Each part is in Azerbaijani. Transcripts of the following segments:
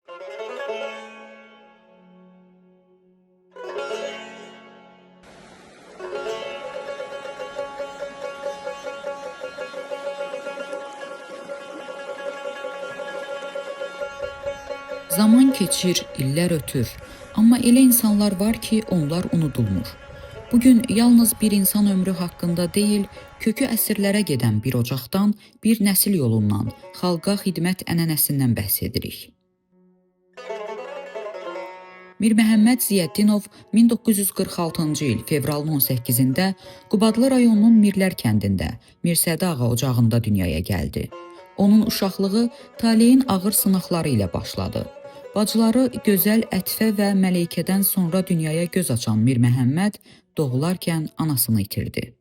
Zaman keçir, illər ötür. Amma elə insanlar var ki, onlar unudulmur. Bugün yalnız bir insan ömrü haqqında deyil, kökü əsrlərə gedən bir ocaqdan, bir nəsil yolundan, xalqa xidmət ənənəsindən bəhs edirik. Mir Məhəmməd Ziyəddinov 1946-cı il fevralın 18-də Qubadlı rayonunun Mirlər kəndində Mirsədi ağa ocağında dünyaya gəldi. Onun uşaqlığı taleyin ağır sınaqları ilə başladı. Bacıları gözəl Ətifə və Məleykədən sonra dünyaya göz açan Mir Məhəmməd doğularkən anasını itirdi.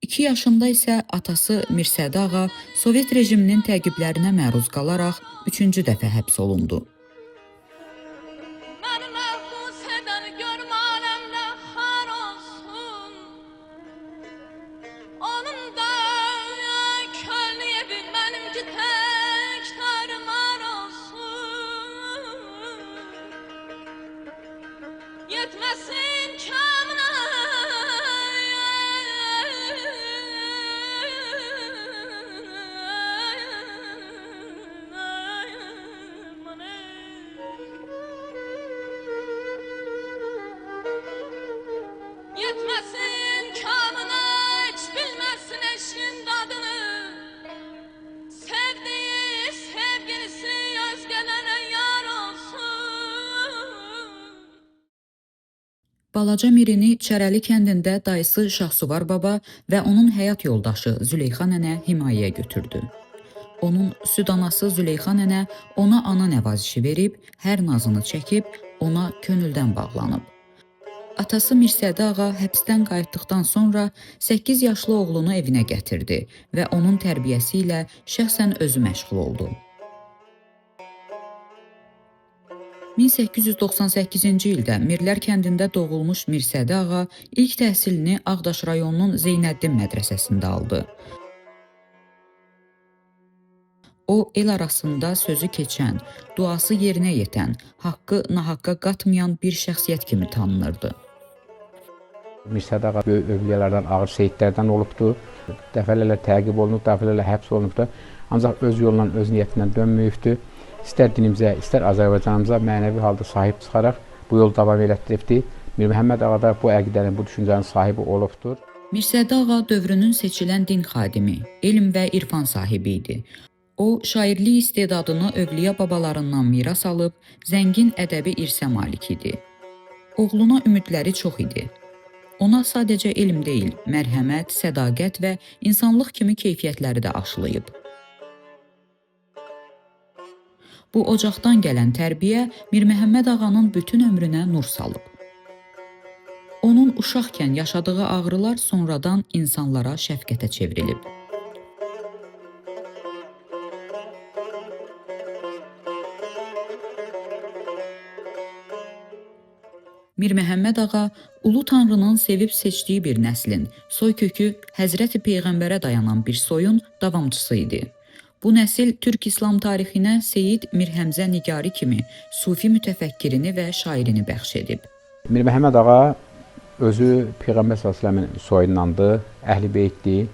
2 yaşında isə atası Mirsədi ağa Sovet rejiminin təqiblərinə məruz qalaraq 3-cü dəfə həbs olundu. Balaca Mirini Çərəli kəndində dayısı Şahsuvar baba və onun həyat yoldaşı Züleyxa nənə himayəyə götürdü. Onun süd anası Züleyxa nənə ona ana nəvazişi verib, hər nazını çəkib, ona könüldən bağlanıb. Atası Mirsədi ağa həbsdən qayıtdıqdan sonra 8 yaşlı oğlunu evinə gətirdi və onun tərbiyəsi ilə şəxsən özü məşğul oldu. 1898-ci ildə Mirlər kəndində doğulmuş Mirsədi ağa ilk təhsilini Ağdaş rayonunun Zeynəddin mədrəsəsində aldı. O, el arasında sözü keçən, duası yerinə yetən, haqqı nahaqqa qatmayan bir şəxsiyyət kimi tanınırdı. Mirsədi ağa böyük övliyalardan, ağır seyidlərdən olubdu. Dəfələrlə təqib olunub, dəfələrlə həbs olunubdu. Ancaq öz yolundan, öz niyyətindən dönməyibdi. İstər dinimizə, istər Azərbaycanımıza mənəvi halda sahib çıxaraq bu yolu davam elətdiribdi. Mir Məhəmməd ağa da bu əqidənin, bu düşüncənin sahibi olubdur. Mirsədi ağa dövrünün seçilən din xadimi, elm və irfan sahibi idi. O, şairlik istedadını övliya babalarından miras alıb, zəngin ədəbi irsə malik idi. Oğluna ümidləri çox idi. Ona sadəcə elm deyil, mərhəmət, sədaqət və insanlıq kimi keyfiyyətləri də aşılayıb. Bu ocaqdan gələn tərbiyə Mir Məhəmməd ağanın bütün ömrünə nur salıb. Onun uşaqkən yaşadığı ağrılar sonradan insanlara şəfqətə çevrilib. Mir Məhəmməd ağa Ulu Tanrının sevib seçdiyi bir nəslin, soykökü Həzrəti Peyğəmbərə dayanan bir soyun davamçısı idi. Bu nəsil Türk İslam tarixinə Seyid Mir Həmzə Nigari kimi sufi mütəfəkkirini və şairini bəxş edib. Mir Məhəmməd ağa özü Peyğəmbər s.ə.v-in soyundandır, Əhl-i Beytdir.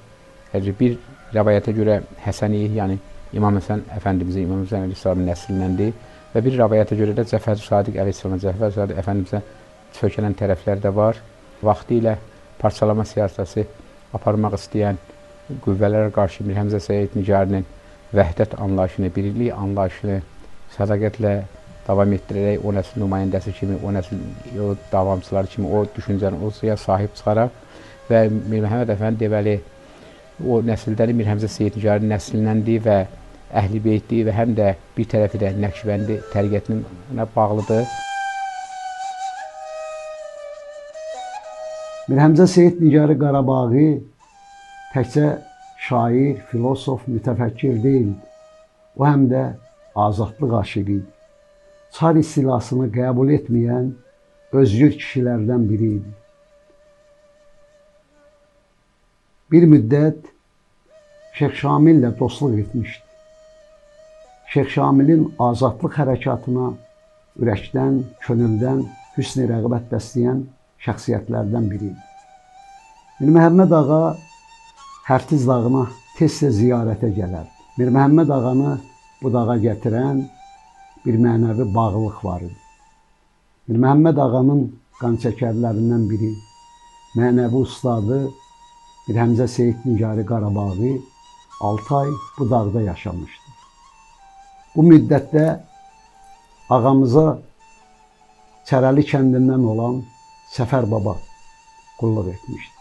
Bir rəvayətə görə Həsəni, yəni İmam Həsən Əfəndimizin, İmam Həsən əleyhissalamın nəslindəndir və bir rəvayətə görə də Cəfər Sadiq əleyhissalam, Cəfər Sadiq Əfəndimizə çökələn tərəflər də var. Vaxtı ilə parçalama siyasəti aparmaq istəyən qüvvələrə qarşı Mir Həmzə Seyid Nigarinin vəhdət anlayışını, birlik anlayışını sədaqətlə davam etdirərək o nəsil nümayəndəsi kimi, o nəsil davamçıları kimi o düşüncəni o suya sahib çıxaraq və Mir Məhəmməd Əfəndi deməli o nəsildən Mir Həmzə Seyid Nigarinin nəslindəndir və Əhl-i Beytdir və həm də bir tərəfi də Nəqşbəndi təriqətinə bağlıdır. Mir Həmzə Seyid Nigari Qarabağı təkcə şair, filosof, mütəfəkkir deyil, o həm də azadlıq aşığı idi. Çar istilasını qəbul etməyən özgür kişilərdən biri idi. Bir müddət Şeyx Şamillə dostluq etmişdi. Şeyx Şamilin azadlıq hərəkatına ürəkdən, könüldən hüsn-i rəğbət bəsləyən şəxsiyyətlərdən biri idi. Mir Məhəmməd ağa Hərtiz dağına tez-tez ziyarətə gələr. Mir Məhəmməd ağanı bu dağa gətirən bir mənəvi bağlılıq var idi. Mir Məhəmməd ağanın qançəkərlərindən biri, mənəvi ustadı Mir Həmzə Seyid Nigari Qarabaği 6 ay bu dağda yaşamışdı. Bu müddətdə ağamıza Çərəli kəndindən olan Səfər Baba qulluq etmişdir.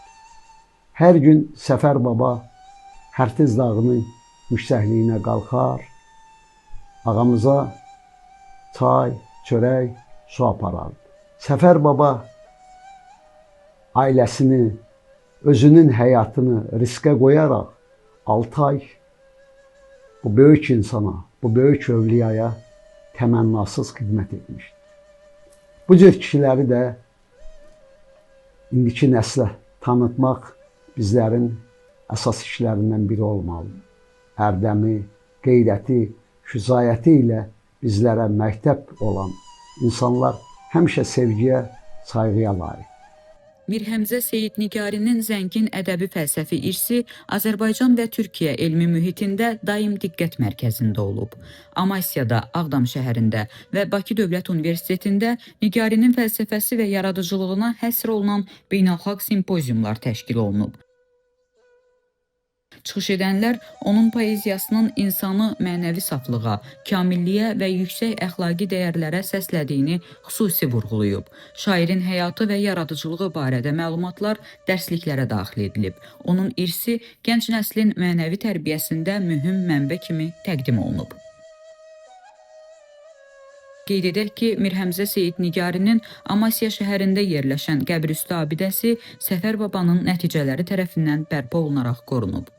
Hər gün Səfər Baba Hərtiz dağının yüksəkliyinə qalxar, ağamıza çay, çörək, su aparardı. Səfər Baba ailəsini, özünün həyatını riskə qoyaraq 6 ay bu böyük insana, bu böyük övliyaya təmənnasız xidmət etmişdir. Bu cür kişiləri də indiki nəslə tanıtmaq bizlərin əsas işlərindən biri olmalı. Ərdəmi, qeyrəti, şücaəti ilə bizlərə məktəb olan insanlar həmişə sevgiyə, sayğıya layiq. Mir Həmzə Seyid Nigarinin zəngin ədəbi fəlsəfi irsi Azərbaycan və Türkiyə elmi mühitində daim diqqət mərkəzində olub. Amasyada, Ağdam şəhərində və Bakı Dövlət Universitetində Nigarinin fəlsəfəsi və yaradıcılığına həsr olunan beynəlxalq simpoziumlar təşkil olunub. Çıxış edənlər onun poeziyasının insanı mənəvi saflığa, kamilliyə və yüksək əxlaqi dəyərlərə səslədiyini xüsusi vurğulayıb. Şairin həyatı və yaradıcılığı barədə məlumatlar dərsliklərə daxil edilib. Onun irsi gənc nəslin mənəvi tərbiyəsində mühüm mənbə kimi təqdim olunub. Qeyd edək ki, Mir Həmzə Seyid Nigarinin Amasya şəhərində yerləşən qəbrüstü abidəsi Səfər Babanın nəticələri tərəfindən bərpa olunaraq qorunub.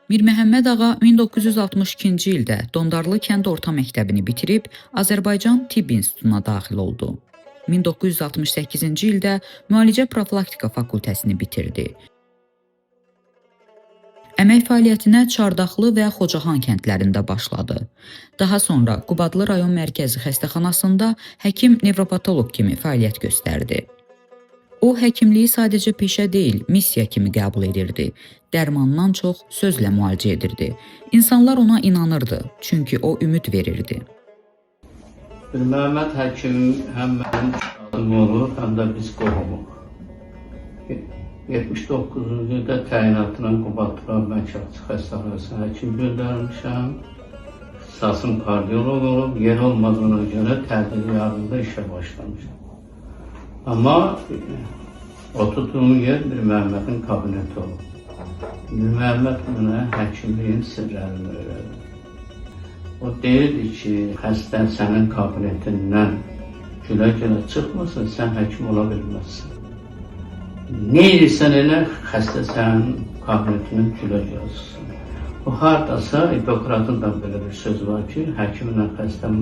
Mir Məhəmməd ağa 1962-ci ildə Dondarlı kənd orta məktəbini bitirib Azərbaycan Tibb İnstitutuna daxil oldu. 1968-ci ildə müalicə profilaktika fakültəsini bitirdi. Əmək fəaliyyətinə Çardaxlı və Xocahan kəndlərində başladı. Daha sonra Qubadlı rayon mərkəzi xəstəxanasında həkim-nevropatoloq kimi fəaliyyət göstərdi. O, həkimliyi sadəcə peşə deyil, missiya kimi qəbul edirdi. Dərmandan çox sözlə müalicə edirdi. İnsanlar ona inanırdı, çünki o ümid verirdi. Bir Məhəmməd həkim həm mənim adım olur, həm də biz qohumuq. 79-cu ildə təyinatla Qubadlı mərkəzi xəstəxanasına həkim göndərilmişəm. İxtisasım kardioloq olub, yeri olmadığına görə tədbir yarında işə başlamışam. Amma oturduğum yer Bir Məhəmmədin kabineti olub. Bir Məhəmməd mənə həkimliyin sirlərini öyrədi. O deyirdi ki, xəstə sənin kabinetindən gülə-gülə çıxmasın, sən həkim ola bilməzsən. Ne edirsən elə, xəstə sənin kabinetinin gülə-gülə çıxsın. O haradasa, Hipokratın da belə bir söz var ki, həkimlə xəstə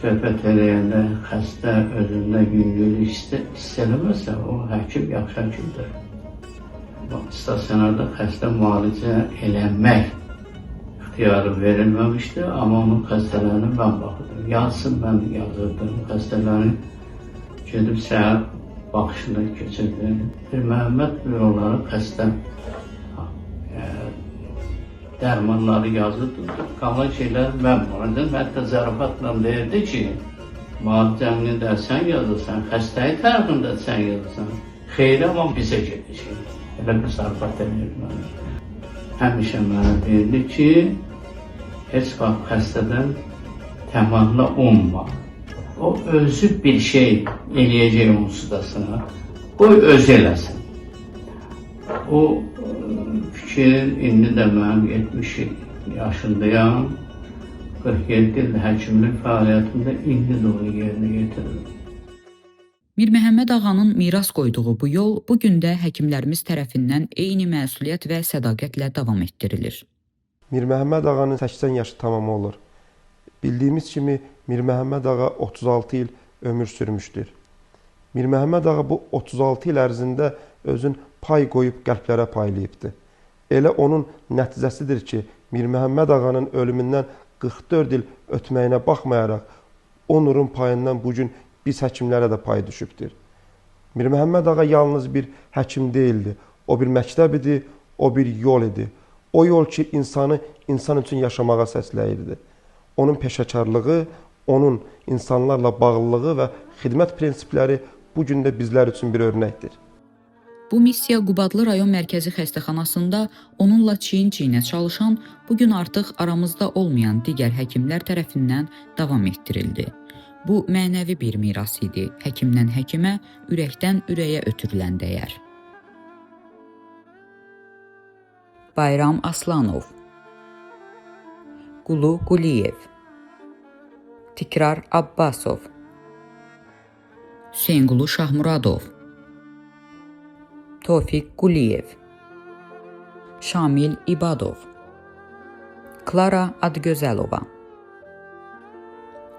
söhbət eləyəndə xəstə özündə yüngüllük hiss eləməsə, o həkim yaxşı həkimdir. Stasionarda xəstə müalicə eləmək ixtiyarı verilməmişdi, amma onun xəstələrini mən baxırdım. Yazsın mən yazırdım, xəstələrini gedib səhər baxışında keçirdim. Bir Məhəmməd büroları xəstə dərmanları yazırdı, qalan şeylər mən vardım. Hətta zarafatla deyirdi ki, müalicəni də sən yazırsan, xəstəyi tərəfində sən yazırsan, xeyri amma bizə gedəcək. Elə bir zarafat edirdi mənə. Həmişə mənə deyirdi ki, heç vaxt xəstədən təmanla olma. O özü bir şey eləyəcək onsudasına, qoy özü eləsin. O fikir, indi də mən 70 yaşındayam, 47 il həkimlik fəaliyyətində indi də onu yerinə getiririm. Mir Məhəmməd ağanın miras qoyduğu bu yol bugün də həkimlərimiz tərəfindən eyni məsuliyyət və sədaqətlə davam etdirilir. Mir Məhəmməd ağanın 80 yaşı tamam olur. Bildiyimiz kimi Mir Məhəmməd ağa 36 il ömür sürmüşdür. Mir Məhəmməd ağa bu 36 il ərzində özün pay qoyub qəlblərə paylayıbdır. Elə onun nəticəsidir ki, Mir Məhəmməd ağanın ölümündən 44 il ötməyinə baxmayaraq, o nurun payından bugün biz həkimlərə də pay düşübdür. Mir Məhəmməd ağa yalnız bir həkim deyildi. O bir məktəb idi, o bir yol idi. O yol ki, insanı insan üçün yaşamağa səsləyirdi. Onun peşəkarlığı, onun insanlarla bağlılığı və xidmət prinsipləri bugün də bizlər üçün bir örnəkdir. Bu missiya Qubadlı rayon mərkəzi xəstəxanasında onunla çiyin-çiyinə çalışan, bugün artıq aramızda olmayan digər həkimlər tərəfindən davam etdirildi. Bu mənəvi bir miras idi. Həkimdən həkimə, ürəkdən ürəyə ötürülən dəyər. Bayram Aslanov, Qulu Quliyev, Tikrar Abbasov, Hüseynqulu Şahmuradov, Tofiq Quliyev, Şamil İbadov, Klara Adgözəlova,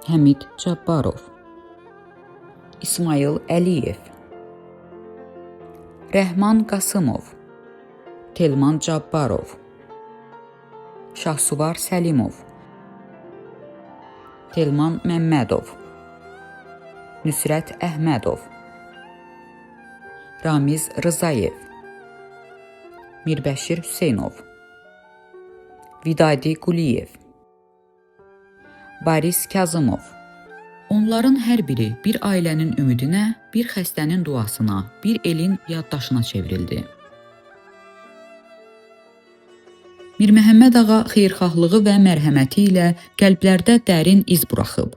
Həmid Cabbarov, İsmail Əliyev, Rəhman Qasımov, Telman Cabbarov, Şahsuvar Səlimov, Telman Məmmədov, Nüsrət Əhmədov, Ramiz Rızayev, Mirbəşir Hüseynov, Vidadi Quliyev, Boris Kazımov. Onların hər biri bir ailənin ümidinə, bir xəstənin duasına, bir elin yaddaşına çevrildi. Mir Məhəmməd ağa xeyirxahlığı və mərhəməti ilə qəlblərdə dərin iz buraxıb.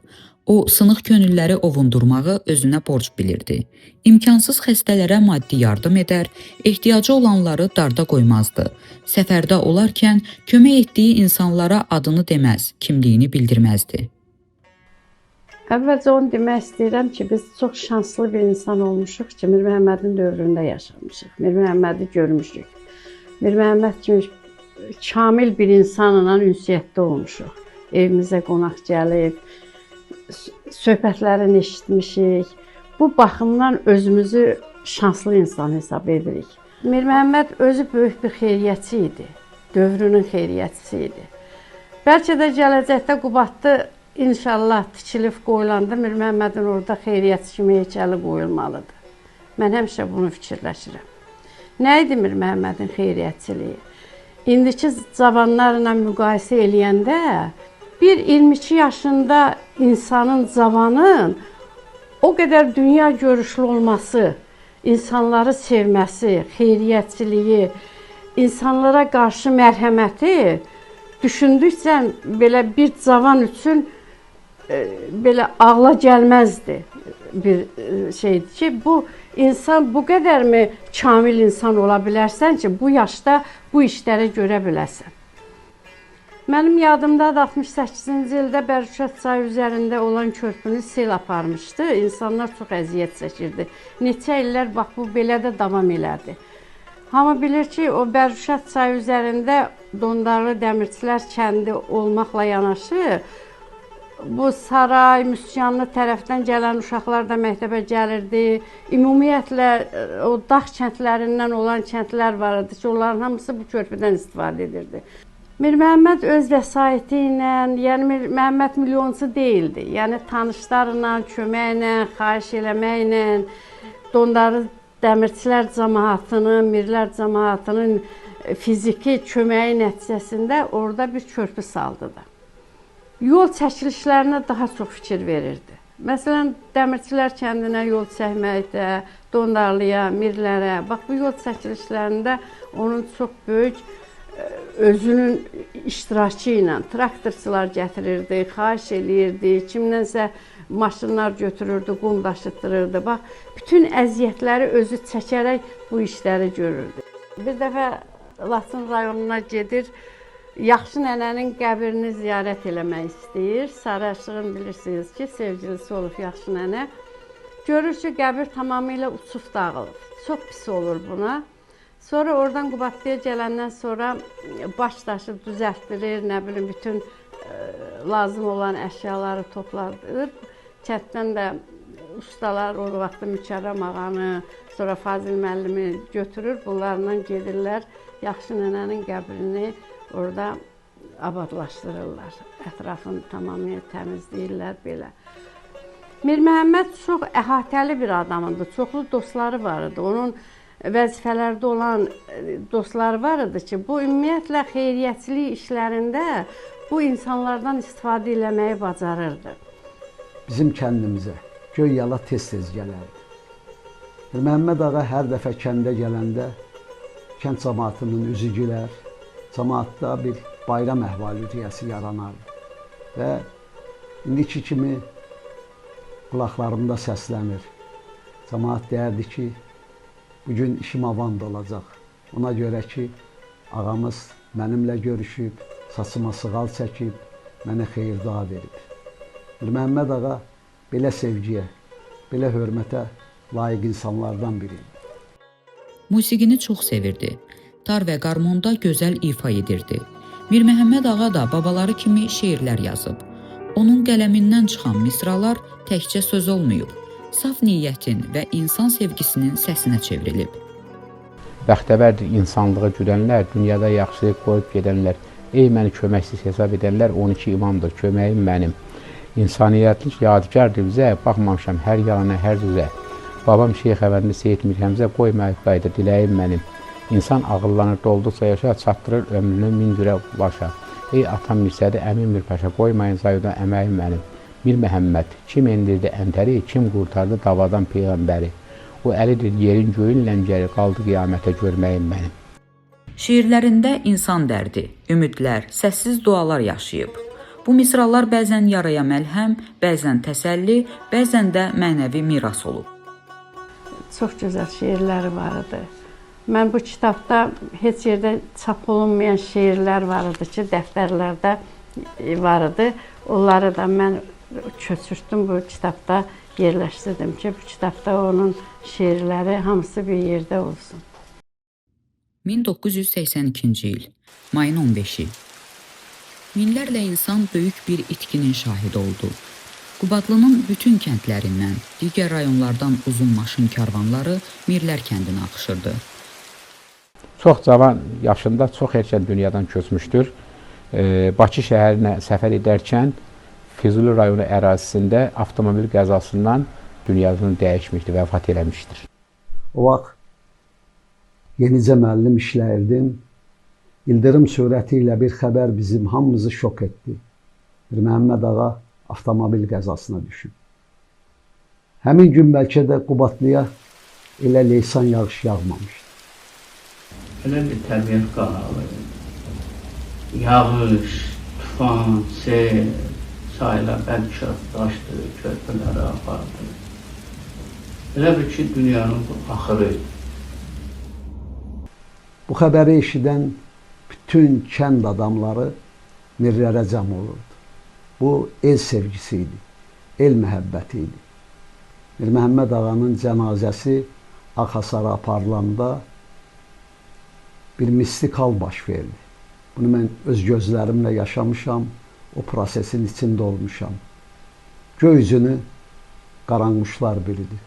O, sınıq könülləri ovundurmağı özünə borc bilirdi. İmkansız xəstələrə maddi yardım edər, ehtiyacı olanları darda qoymazdı. Səfərdə olarkən kömək etdiyi insanlara adını deməz, kimliyini bildirməzdi. Əvvəlcə onu demək istəyirəm ki, biz çox şanslı bir insan olmuşuq ki, Mir Məhəmmədin dövründə yaşamışıq. Mir Məhəmmədi görmüşük. Mir Məhəmməd kimi kamil bir insanla ünsiyyətdə olmuşuq. Evimizə qonaq gəlib, söhbətlərini eşitmişik. Bu baxımdan özümüzü şanslı insan hesab edirik. Mir Məhəmməd özü böyük bir xeyriyyətçi idi. Dövrünün xeyriyyətçisi idi. Bəlkə də gələcəkdə Qubadlı İnşallah tikilib qoyulanda Mir Məhəmmədin orada xeyriyyətçi kimi heykəli qoyulmalıdır. Mən həmişə bunu fikirləşirəm. Nə idi Mir Məhəmmədin xeyriyyətçiliyi? İndiki cavanlarla müqayisə eləyəndə bir 22 yaşında insanın, cavanın o qədər dünya görüşlü olması, insanları sevməsi, xeyriyyətçiliyi, insanlara qarşı mərhəməti düşündükcə belə bir cavan üçün belə ağla gəlməzdi bir şeydir ki, bu insan bu qədərmi kamil insan ola bilərsən ki, bu yaşda bu işləri görə biləsən. Mənim yadımdadır 68-ci ildə Bərüşət çayı üzərində olan körpünü sel aparmışdı. İnsanlar çox əziyyət çəkirdi. Neçə illər bax bu belə də davam elədi. Hamı bilir ki, o Bərüşət çayı üzərində Dondarlı Dəmirçilər kəndi olmaqla yanaşı, bu saray, müsyanlı tərəfdən gələn uşaqlar da məktəbə gəlirdi. Ümumiyyətlə, o dağ kəndlərindən olan kəndlər var idi ki, onların hamısı bu körpüdən istifadə edirdi. Mir Məhəmməd öz vəsaiti ilə, yəni Mir Məhəmməd milyonçu deyildi. Yəni tanışlarla, köməklə, xahiş eləməklə, Dondarlı Dəmirçilər cəmaatının, Mirlər cəmaatının fiziki köməyi nəticəsində orada bir körpü saldı da. Yol çəkilişlərinə daha çox fikir verirdi. Məsələn, Dəmirçilər kəndinə yol çəkməkdə, Dondarlıya, Mirlərə, bax bu yol çəkilişlərində onun çox böyük özünün iştirakı ilə traktorçular gətirirdi, xahiş eləyirdi, kimdənsə maşınlar götürürdü, qum daşıtdırırdı. Bax, bütün əziyyətləri özü çəkərək bu işləri görürdü. Bir dəfə Laçın rayonuna gedir, Yaxşı nənənin qəbrini ziyarət eləmək istəyir. Sarıaşığın bilirsiniz ki, sevgilisi olub Yaxşı nənə. Görür ki, qəbir tamamilə uçub dağılıb. Çox pis olur buna. Sonra oradan Qubadlıya gələndən sonra baş daşı düzəltdirir, nə bilim, bütün lazım olan əşyaları topladır. Kənddən də ustalar o vaxtda Mükərrəm ağanı, sonra Fazil müəllimi götürür, bunlarla gedirlər yaxşı nənənin qəbrini orada abadlaşdırırlar. Ətrafını tamamilə təmizləyirlər belə. Mir Məhəmməd çox əhatəli bir adam idi. Çoxlu dostları var idi. Onun vəzifələrdə olan dostları var idi ki, bu ümumiyyətlə xeyriyyəçilik işlərində bu insanlardan istifadə eləməyi bacarırdı. Bizim kəndimizə Göyyala tez-tez gələrdi. Mir Məhəmməd ağa hər dəfə kəndə gələndə kənd cəmaatının üzü gülər, cəmaatda bir bayram əhval-ruhiyyəsi yaranardı. Və indiki kimi qulaqlarımda səslənir. Cəmaat deyərdi ki, bugün işim avand olacaq. Ona görə ki, ağamız mənimlə görüşüb, saçıma sığal çəkib, mənə xeyir-dua verib. Mir Məhəmməd ağa belə sevgiyə, belə hörmətə layiq insanlardan biri idi. Musiqini çox sevirdi. Tar və qarmonda gözəl ifa edirdi. Mir Məhəmməd ağa da babaları kimi şeirlər yazıb. Onun qələmindən çıxan misralar təkcə söz olmayıb, saf niyyətin və insan sevgisinin səsinə çevrilib. Bəxtəvərdir insanlığa güdənlər, dünyada yaxşılıq qoyub gedənlər, ey məni köməksiz hesab edənlər, 12 imamdır, köməyim mənim. İnsaniyyətlik yadigardır bizə, baxmamışam hər yalana, hər düzə. Babam Şeyx Əvəndi Seyid Mir Həmzə qoymayıb qayda, diləyim mənim. İnsan ağıllanır, dolduqca yaşa, çatdırır ömrünü min cürə başa. Ey atam Mirsədi, əmin bir paşa, qoymayın zayıda əməyim mənim. Mir Məhəmməd, kim endirdi əntəri, kim qurtardı davadan peyğəmbəri. O əlidir yerin göyün ləngəri, qaldı qiyamətə görməyim mənim. Şeirlərində insan dərdi, ümidlər, səssiz dualar yaşayıb. Bu misralar bəzən yaraya məlhəm, bəzən təsəlli, bəzən də mənəvi miras olub. Çox gözəl şeirləri var idi. Mən bu kitabda heç yerdə çap olunmayan şeirlər var idi ki, dəftərlərdə var idi. Onları da mən köçürtdüm bu kitabda, yerləşdirdim ki, bu kitabda onun şeirləri hamısı bir yerdə olsun. 1982-ci il, mayın 15-i. Minlərlə insan böyük bir itkinin şahidi oldu. Qubadlının bütün kəndlərindən, digər rayonlardan uzun maşın karvanları Mirlər kəndinə axışırdı. Çox cavan yaşında, çox erkən dünyadan köçmüşdür. Bakı şəhərinə səfər edərkən Füzuli rayonu ərazisində avtomobil qəzasından dünyasını dəyişmişdir, vəfat eləmişdir. O vaxt yenicə müəllim işləyirdim. İldırım sürəti ilə bir xəbər bizim hamımızı şok etdi. Mir Məhəmməd ağa avtomobil qəzasına düşüb. Həmin gün bəlkə də Qubadlıya elə leysan yağış yağmamışdı. Elə bir təbiət qanalı. Yağış, tufan, sel, sayılar bəlkə daşdı, körpüləri apardı. Elə bir ki, dünyanın axırı. Bu xəbəri eşidən bütün kənd adamları mirlərə cəm olurdu. Bu el sevgisi idi, el məhəbbəti idi. Mir Məhəmməd ağanın cənazəsi Ağhasara aparılanda bir mistik hal baş verdi. Bunu mən öz gözlərimlə yaşamışam, o prosesin içində olmuşam. Göy üzünü qaranmışlar biridir.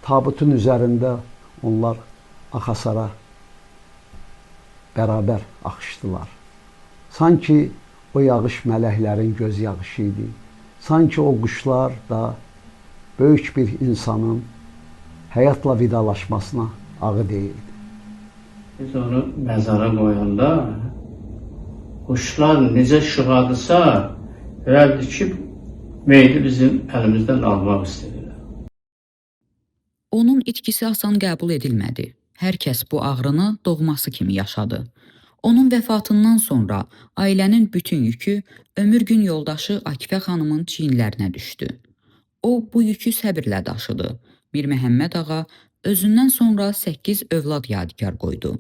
Tabutun üzərində onlar Ağhasara bərabər axışdılar. Sanki o yağış mələklərin göz yağışı idi. Sanki o quşlar da böyük bir insanın həyatla vidalaşmasına ağı deyildi. Biz onu məzara qoyanda quşlar necə şıqadısa, elədir ki, meyli bizim əlimizdən almaq istəyirlər. Onun itkisi asan qəbul edilmədi. Hər kəs bu ağrını doğması kimi yaşadı. Onun vəfatından sonra ailənin bütün yükü ömür gün yoldaşı Akifə xanımın çiyinlərinə düşdü. O, bu yükü səbirlə daşıdı. Mir Məhəmməd ağa özündən sonra 8 övlad yadigar qoydu.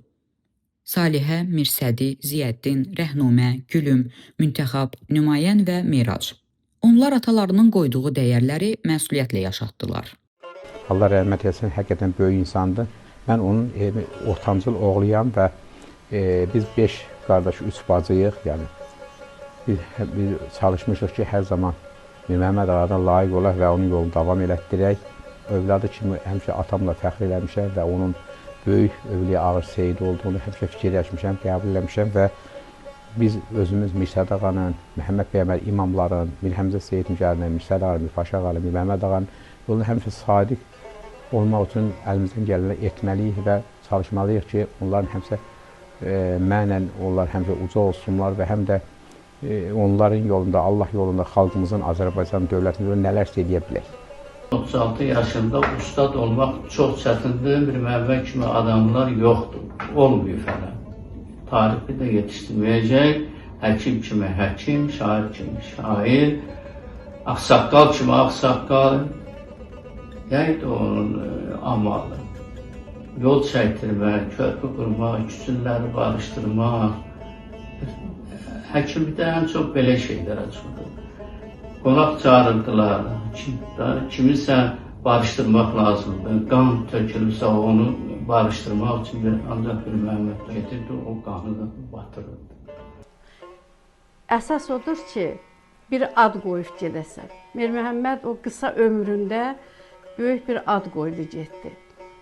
Salihə, Mirsədi, Ziyəddin, Rəhnumə, Gülüm, Müntəxab, Nümayən və Mirac. Onlar atalarının qoyduğu dəyərləri məsuliyyətlə yaşatdılar. Allah rəhmət etsin, həqiqətən böyük insandır. Mən onun ortancıl oğluyam və biz 5 qardaş, 3 bacıyıq. Yəni biz çalışmışıq ki, hər zaman Mir Məhəmməd ağadan layiq olaq və onun yolunu davam elətdirək. Övladı kimi həmişə atamla fəxr eləmişəm və onun böyük Övliya Ağır Seyid olduğunu həmişə fikirləşmişəm, qəbul eləmişəm və biz özümüz Mirsəd ağanın, Məhəmməd Peyğəmbər imamların, Mir Həmzə Seyid Mücərrinin, Mirsəd ağanın, Mir Paşa ağanın, Mir Məhəmməd ağanın yolunu həmişə sadiq olmaq üçün əlimizdən gələni etməliyik və çalışmalıyıq ki, onların həmişə mənən onlar həmişə uca olsunlar və həm də onların yolunda, Allah yolunda xalqımızın, Azərbaycan dövlətimizin nələrsə edə bilək. 36 yaşında ustad olmaq çox çətindir. Bir Məhəmməd kimi adamlar yoxdur. Olmuyor falan. Tarihi də yetişdirməyəcək. Həkim kimi həkim, şair kimi şair, ağsaqqal kimi ağsaqqal. Neydi onun amalı? Yol çəkdirmək, körpü qurmaq, küçünləri barışdırmaq. Həkimdə ən çox belə şeylərə çıxır. Qonaq çağırırdılar, kimisə barışdırmaq lazımdır. Qan tökülürsə onu barışdırmaq üçün ancaq bir Məhəmməd getirdi, o qanı da batırırdı. Əsas odur ki, bir ad qoyub gedəsən. Mir Məhəmməd o qısa ömründə böyük bir ad qoydu getdi.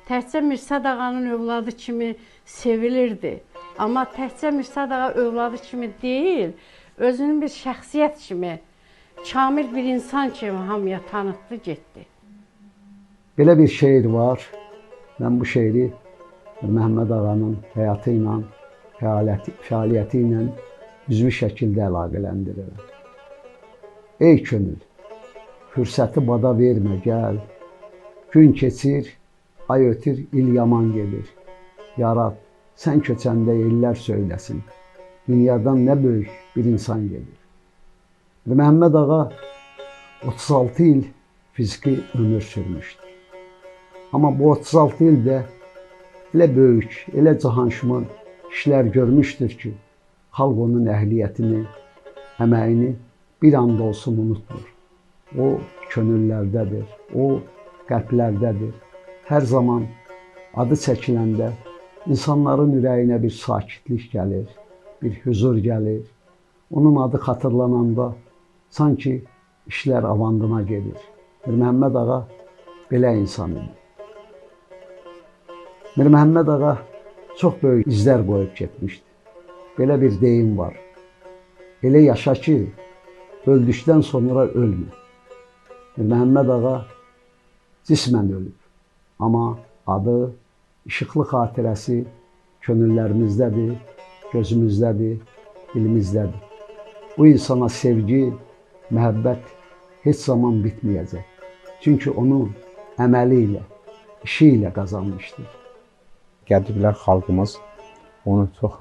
Təkcə Mirsəd ağanın övladı kimi sevilirdi. Amma təkcə Mirsəd ağa övladı kimi deyil, özünün bir şəxsiyyət kimi, kamil bir insan kimi hamıya tanıtdı, getdi. Belə bir şeir var. Mən bu şeiri Məhəmməd ağanın həyatı ilə, fəaliyyəti ilə üzvü şəkildə əlaqələndirirəm. Ey könül, fürsəti bada vermə, gəl. Gün keçir, ay ötür, il yaman gelir. Yarab, sən köçəndə ellər söyləsin. Dünyadan nə böyük bir insan gelir. Məhəmməd ağa 36 il fiziki ömür sürmüşdü. Amma bu 36 ildə elə böyük, elə cahanşumul işlər görmüşdür ki, xalq onun əhliyyətini, əməyini bir anda olsun unutmur. O könüllərdədir, o qəlblərdədir. Hər zaman adı çəkiləndə insanların ürəyinə bir sakitlik gəlir, bir huzur gəlir. Onun adı xatırlananda sanki işlər avandına gedir. Mir Məhəmməd ağa belə insan idi. Mir Məhəmməd ağa çox böyük izlər qoyub getmişdi. Belə bir deyim var. Elə yaşa ki, öldükdən sonra ölmə. Mir Məhəmməd ağa cismən ölüb. Amma adı, işıqlı xatirəsi könüllərimizdədir, gözümüzdədir, dilimizdədir. Bu insana sevgi, məhəbbət heç zaman bitməyəcək. Çünki onu əməli ilə, işi ilə qazanmışdır. Qədimlər xalqımız onu çox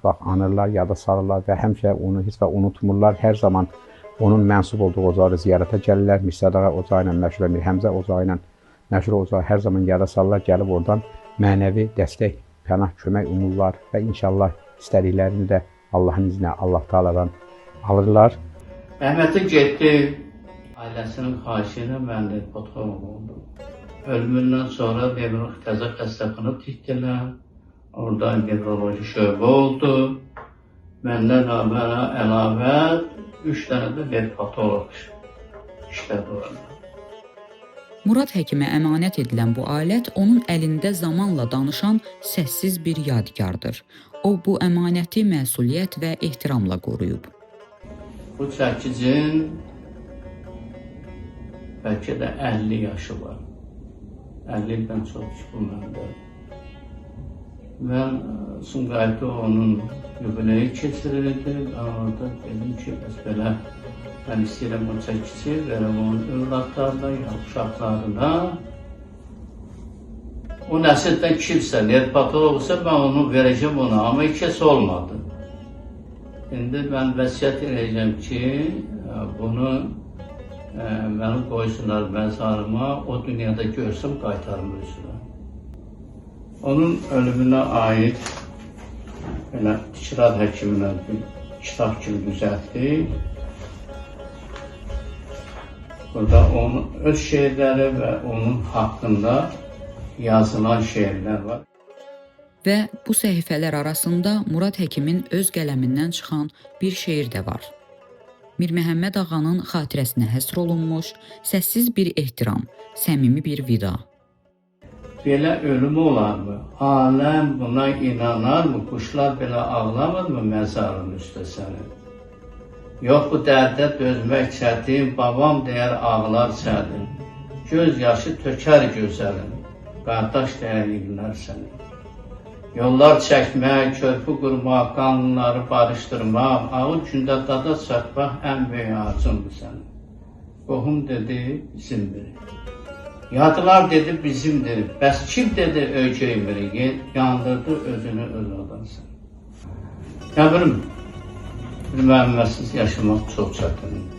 anırlar, yada salırlar və həmişə onu heç vaxt unutmurlar. Hər zaman onun mənsub olduğu ocağı ziyarətə gəlirlər. Mirsəd ağa ocağı ilə məşhur, Mir Həmzə ocağı ilə məşhur ocağı hər zaman yada salırlar. Gəlib oradan mənəvi dəstək, pənah, kömək umurlar və inşallah istədiklərini də Allahın izni, Allah Taala'dan alırlar. Rəhməti getdi, ailəsinin xahişi ilə mən də patron oldum. Ölümündən sonra nevroloji təzə xəstəxana tikdilər. Orada nevroloji şöbə oldu. Məndən əlavə 3 dənə də dermatolog işlədi orada. Murad həkimə əmanət edilən bu alət onun əlində zamanla danışan səssiz bir yadigardır. O, bu əmanəti məsuliyyət və ehtiramla qoruyub. Bu çəkicin bəlkə də 50 yaşı var. 50 ildən çox bu məndə. Mən Sumqayıtda onun yubileyi keçirirdi. Orada dedim ki, bəs belə mən istəyirəm o çəkici verəm onun övladlarına, uşaqlarına. O nəsildən kimsə, nerpatolog olsa mən onu verəcəm ona, amma heç olmadı. İndi mən vəsiyyət edəcəm ki, bunu mənim qoysunlar məzarıma, o dünyada görsəm qaytarım özünə. Onun ölümünə aid belə Tikrad həkiminə bir kitab kimi düzəltdik. Burada onun öz şeirləri və onun haqqında yazılan şeirlər var. Və bu səhifələr arasında Murad həkimin öz qələmindən çıxan bir şeir də var. Mir Məhəmməd ağanın xatirəsinə həsr olunmuş, səssiz bir ehtiram, səmimi bir vida. Belə ölüm olarmı? Aləm buna inanarmı? Quşlar belə ağlamırmı məzarın üstə sənin? Yox, bu dərdə dözmək çətin, babam deyər ağlar çətin. Göz yaşı tökər gözəlim, qardaş dəyərliyirlər səni. Yollar çəkmək, körpü qurmaq, qanunları barışdırmaq, ağır gündə dada çatmaq ən böyük arzumdur sənin. Qohum dedi, bizimdir. Yadılar dedi, bizimdir. Bəs kim dedi, ögəymir, yandırdı özünü öz adansın. Qəbrim, bir müəmməsiz yaşamaq çox çətindir.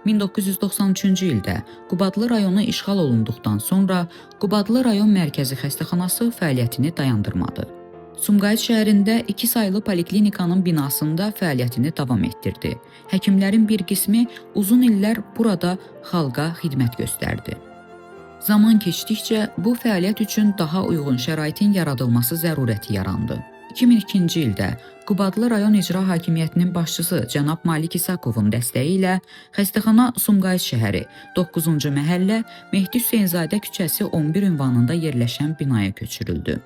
...1993-cü ildə Qubadlı rayonu işğal olunduqdan sonra Qubadlı rayon mərkəzi xəstəxanası fəaliyyətini dayandırmadı. Sumqayıt şəhərində 2 saylı poliklinikanın binasında fəaliyyətini davam etdirdi. Həkimlərin bir qismi uzun illər burada xalqa xidmət göstərdi. Zaman keçdikcə bu fəaliyyət üçün daha uyğun şəraitin yaradılması zərurəti yarandı. 2002-ci ildə Qubadlı rayon icra hakimiyyətinin başçısı cənab Malik İsakovun dəstəyi ilə xəstəxana Sumqayıt şəhəri 9-cu məhəllə Mehdi Hüseynzadə küçəsi 11 ünvanında yerləşən binaya köçürüldü.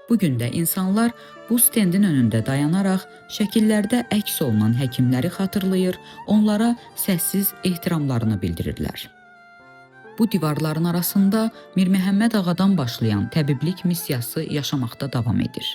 Bugün də insanlar bu stendin önündə dayanaraq şəkillərdə əks olunan həkimləri xatırlayır, onlara səssiz ehtiramlarını bildirirlər. Bu divarların arasında Mir Məhəmməd Ağadan başlayan təbiblik missiyası yaşamaqda davam edir.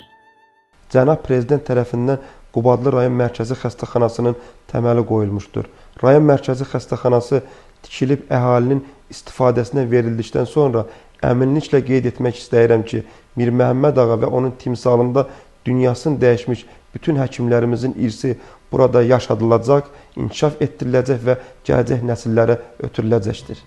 Cənab Prezident tərəfindən Qubadlı rayon mərkəzi xəstəxanasının təməli qoyulmuşdur. Rayon mərkəzi xəstəxanası tikilib əhalinin istifadəsinə verildikdən sonra əminliklə qeyd etmək istəyirəm ki, Mir Məhəmməd Ağa və onun timsalında dünyasını dəyişmiş bütün həkimlərimizin irsi burada yaşadılacaq, inkişaf etdiriləcək və gələcək nəsillərə ötürüləcəkdir.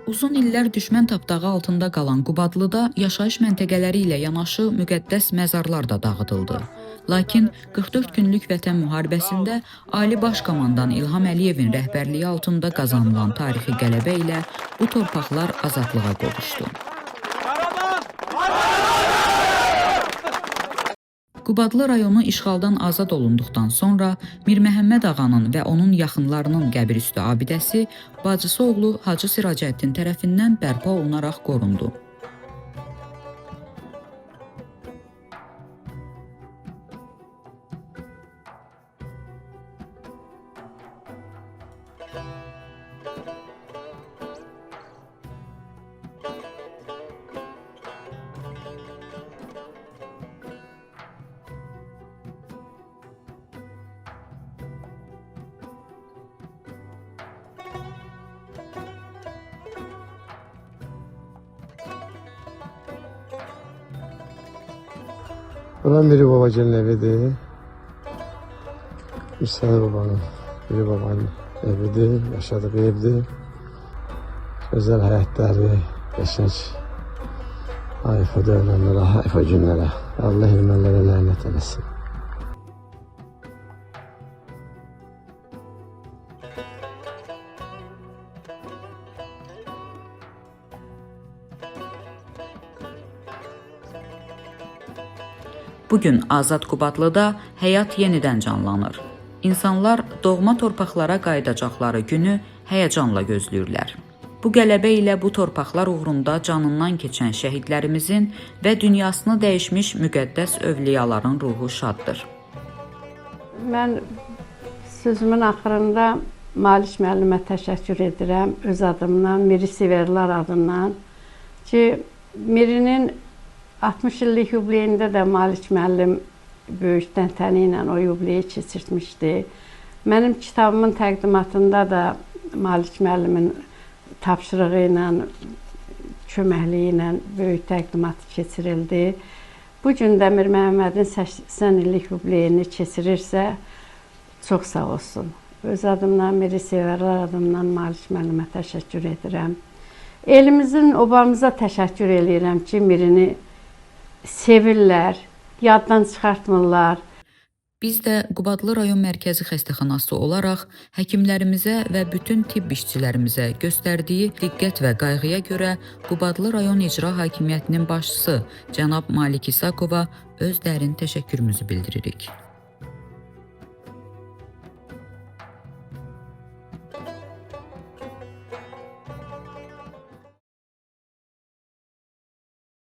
Uzun illər düşmən tapdağı altında qalan Qubadlıda yaşayış məntəqələri ilə yanaşı müqəddəs məzarlar da dağıdıldı. Lakin 44 günlük Vətən müharibəsində Ali Baş Komandan İlham Əliyevin rəhbərliyi altında qazanılan tarixi qələbə ilə bu torpaqlar azadlığa qovuşdu. Qubadlı rayonu işğaldan azad olunduqdan sonra Mir Məhəmməd Ağanın və onun yaxınlarının qəbirüstü abidəsi bacısı oğlu Hacı Siracəddin tərəfindən bərpa olunaraq qorundu. Buran biri babacanın evidir. Hüseyin babanın, biri babanın evidir, yaşadığı evdir. Gözəl həyətləri, qəşəng hayfa dövrənlərə, hayfa günlərə. Allah ermənilərə lənət eləsin. Bugün azad Qubadlıda həyat yenidən canlanır. İnsanlar doğma torpaqlara qayıdacaqları günü həyəcanla gözləyirlər. Bu qələbə ilə bu torpaqlar uğrunda canından keçən şəhidlərimizin və dünyasını dəyişmiş müqəddəs övliyaların ruhu şaddır. Mən sözümün axırında Malik müəllimə təşəkkür edirəm öz adımdan, Miri Severlər adından ki, Mirinin 60 illik yubileyində də Malik müəllim böyük təntəni ilə o yubileyi keçirtmişdi. Mənim kitabımın təqdimatında da Malik müəllimin tapşırığı ilə, köməkliyi ilə böyük təqdimat keçirildi. Bu gün də Mir Məhəmmədin 80 illik yubileyini keçirirsə, çox sağ olsun. Öz adımdan, Miri Severlər adımdan Malik müəllimə təşəkkür edirəm. Elimizin, obamıza təşəkkür edirəm ki, Mirini sevirlər, yaddan çıxartmırlar. Biz də Qubadlı rayon mərkəzi xəstəxanası olaraq həkimlərimizə və bütün tibb işçilərimizə göstərdiyi diqqət və qayğıya görə Qubadlı rayon icra hakimiyyətinin başçısı cənab Malik İsakova öz dərin təşəkkürümüzü bildiririk.